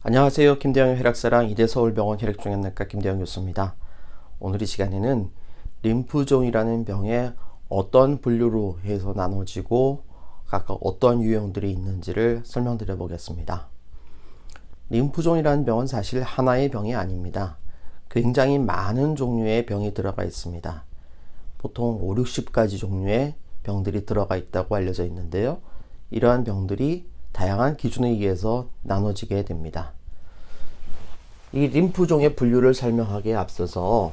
안녕하세요. 김대영의 혈액사랑 이대서울병원 혈액종양내과 김대영 교수입니다. 오늘 이 시간에는 림프종이라는 병에 어떤 분류로 해서 나눠지고 각각 어떤 유형들이 있는지를 설명드려 보겠습니다. 림프종이라는 병은 사실 하나의 병이 아닙니다. 굉장히 많은 종류의 병이 들어가 있습니다. 보통 5, 60가지 종류의 병들이 들어가 있다고 알려져 있는데요. 이러한 병들이 다양한 기준에 의해서 나눠지게 됩니다. 이 림프종의 분류를 설명하기에 앞서서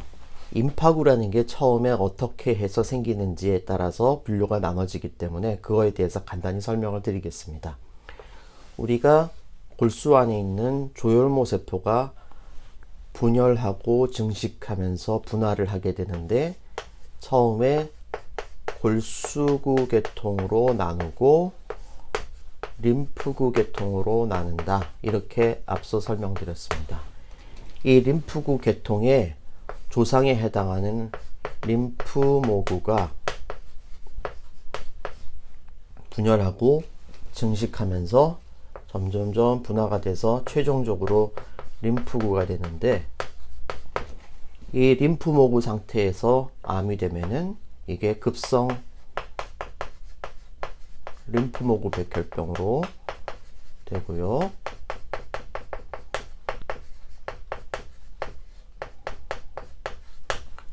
임파구라는 게 처음에 어떻게 해서 생기는지에 따라서 분류가 나눠지기 때문에 그거에 대해서 간단히 설명을 드리겠습니다. 우리가 골수 안에 있는 조혈모 세포가 분열하고 증식하면서 분화를 하게 되는데 처음에 골수구 계통으로 나누고 림프구 계통으로 나눈다. 이렇게 앞서 설명드렸습니다. 이 림프구 계통의 조상에 해당하는 림프모구가 분열하고 증식하면서 점점점 분화가 돼서 최종적으로 림프구가 되는데 이 림프모구 상태에서 암이 되면은 이게 급성 림프모구 백혈병으로 되고요.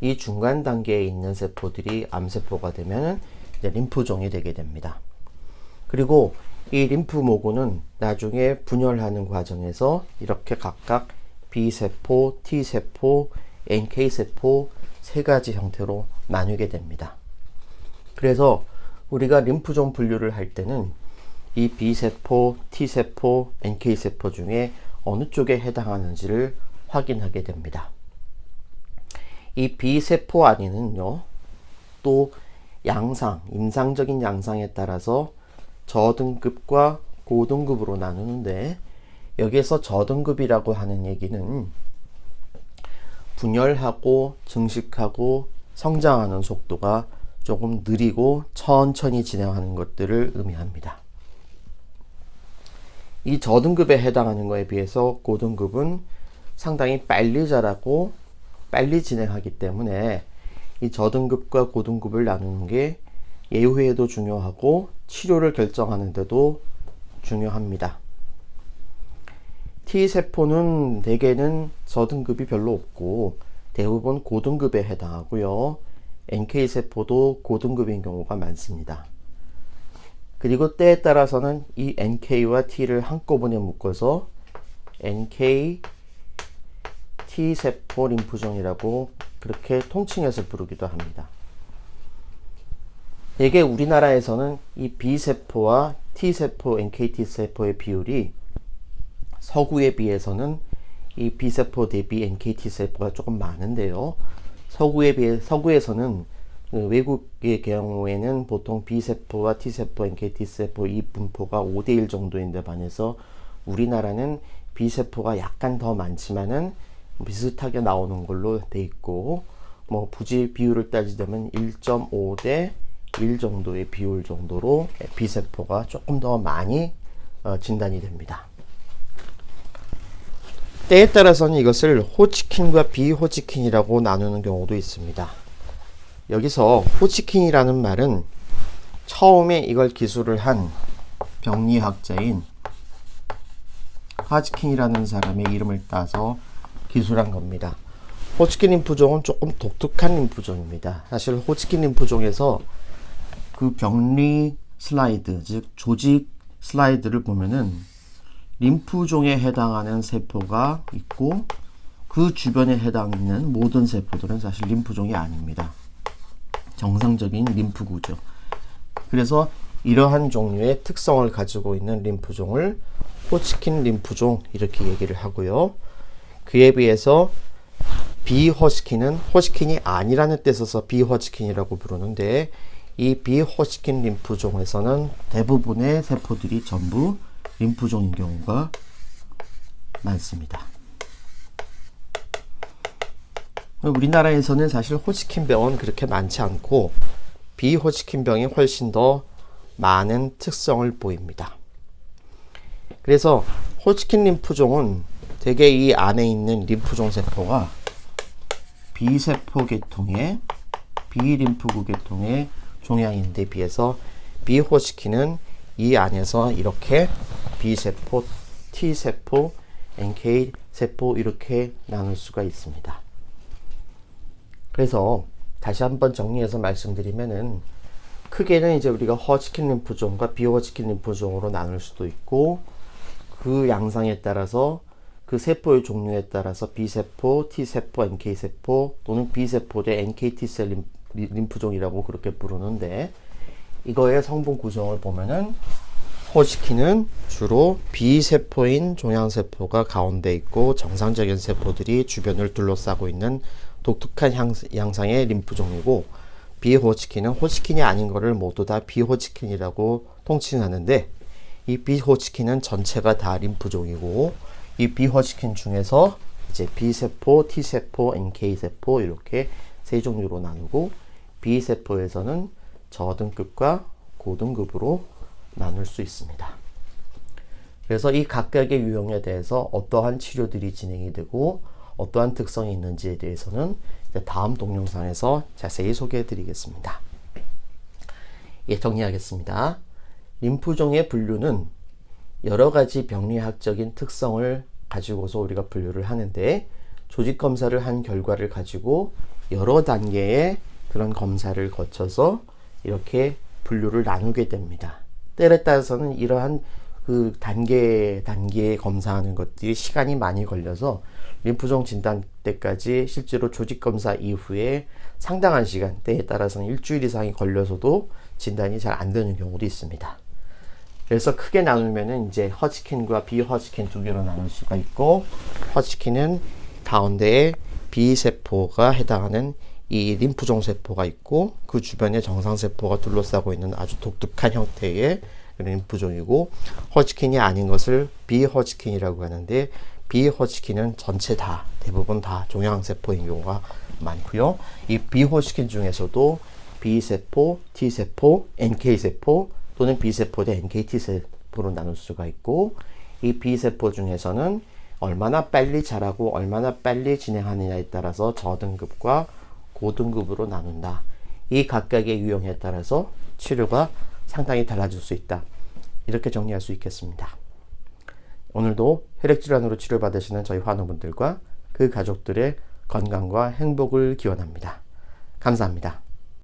이 중간 단계에 있는 세포들이 암세포가 되면 이제 림프종이 되게 됩니다. 그리고 이 림프모구는 나중에 분열하는 과정에서 이렇게 각각 B세포, T세포, NK세포 세 가지 형태로 나뉘게 됩니다. 그래서 우리가 림프종 분류를 할 때는 이 B세포, T세포, NK세포 중에 어느 쪽에 해당하는지를 확인하게 됩니다. 이 B세포 안에는요, 또 양상, 임상적인 양상에 따라서 저등급과 고등급으로 나누는데 여기에서 저등급이라고 하는 얘기는 분열하고 증식하고 성장하는 속도가 조금 느리고 천천히 진행하는 것들을 의미합니다. 이 저등급에 해당하는 것에 비해서 고등급은 상당히 빨리 자라고 빨리 진행하기 때문에 이 저등급과 고등급을 나누는 게 예후에도 중요하고 치료를 결정하는 데도 중요합니다. T세포는 대개는 저등급이 별로 없고 대부분 고등급에 해당하고요. NK세포도 고등급인 경우가 많습니다. 그리고 때에 따라서는 이 NK와 T를 한꺼번에 묶어서 NK T세포 림프종이라고 그렇게 통칭해서 부르기도 합니다. 대개 우리나라에서는 이 B세포와 T세포, NKT세포의 비율이 서구에 비해서는 이 B세포 대비 NKT세포가 조금 많은데요. 서구에서는 외국의 경우에는 보통 B세포와 T세포, NKT세포 이 분포가 5대1 정도인데 반해서 우리나라는 B세포가 약간 더 많지만은 비슷하게 나오는 걸로 돼 있고, 뭐 굳이 비율을 따지자면 1.5대 1 정도의 비율 정도로 B세포가 조금 더 많이 진단이 됩니다. 때에 따라서는 이것을 호치킨과 비호치킨이라고 나누는 경우도 있습니다. 여기서 호치킨이라는 말은 처음에 이걸 기술을 한 병리학자인 하즈킨이라는 사람의 이름을 따서 기술한 겁니다. 호치킨 림프종은 조금 독특한 림프종입니다. 사실 호치킨 림프종에서 그 병리 슬라이드, 즉 조직 슬라이드를 보면은 림프종에 해당하는 세포가 있고 그 주변에 해당하는 모든 세포들은 사실 림프종이 아닙니다. 정상적인 림프구죠. 그래서 이러한 종류의 특성을 가지고 있는 림프종을 호치킨 림프종 이렇게 얘기를 하고요. 그에 비해서 비호치킨은 호치킨이 아니라는 뜻에서 비호치킨이라고 부르는데 이 비호치킨 림프종에서는 대부분의 세포들이 전부 림프종인 경우가 많습니다. 우리나라에서는 사실 호치킨 병은 그렇게 많지 않고 비호치킨 병이 훨씬 더 많은 특성을 보입니다. 그래서 호치킨 림프종은 대개 이 안에 있는 림프종 세포가 B세포 계통의 B림프구 계통의 종양인데 비해서 비호치킨은 이 안에서 이렇게 B세포, T세포, NK세포 이렇게 나눌 수가 있습니다. 그래서 다시 한번 정리해서 말씀드리면은 크게는 이제 우리가 허치킨 림프종과 비허치킨 림프종으로 나눌 수도 있고 그 양상에 따라서 그 세포의 종류에 따라서 B세포, T세포, NK세포 또는 B세포 대 NKT셀 림프종이라고 그렇게 부르는데 이거의 성분 구성을 보면은 호치킨은 주로 B세포인 종양세포가 가운데 있고 정상적인 세포들이 주변을 둘러싸고 있는 독특한 양상의 림프종이고 비호치킨은 호치킨이 아닌 것을 모두 다 비호치킨이라고 통칭하는데 이 비호치킨은 전체가 다 림프종이고 이 비호치킨 중에서 이제 B세포, T세포, NK세포 이렇게 세 종류로 나누고 B세포에서는 저등급과 고등급으로 나눌 수 있습니다. 그래서 이 각각의 유형에 대해서 어떠한 치료들이 진행이 되고 어떠한 특성이 있는지에 대해서는 다음 동영상에서 자세히 소개해 드리겠습니다. 예, 정리하겠습니다. 림프종의 분류는 여러 가지 병리학적인 특성을 가지고서 우리가 분류를 하는데 조직 검사를 한 결과를 가지고 여러 단계의 그런 검사를 거쳐서 이렇게 분류를 나누게 됩니다. 때에 따라서는 이러한 그 단계에 검사하는 것들이 시간이 많이 걸려서 림프종 진단 때까지 실제로 조직 검사 이후에 상당한 시간, 때에 따라서는 일주일 이상이 걸려서도 진단이 잘 안 되는 경우도 있습니다. 그래서 크게 나누면은 이제 허치킨과 비허치킨 두 개로 나눌 수가 있고 허치킨은 가운데에 B세포가 해당하는 이 림프종 세포가 있고 그 주변에 정상세포가 둘러싸고 있는 아주 독특한 형태의 림프종이고 허치킨이 아닌 것을 비허치킨이라고 하는데 비허치킨은 전체 다 대부분 다 종양세포인 경우가 많고요. 이 비허치킨 중에서도 B세포, T세포, NK세포 또는 B세포 대 NKT세포로 나눌 수가 있고 이 B세포 중에서는 얼마나 빨리 자라고 얼마나 빨리 진행하느냐에 따라서 저등급과 고등급으로 나눈다. 이 각각의 유형에 따라서 치료가 상당히 달라질 수 있다. 이렇게 정리할 수 있겠습니다. 오늘도 혈액질환으로 치료받으시는 저희 환우분들과 그 가족들의 건강과 행복을 기원합니다. 감사합니다.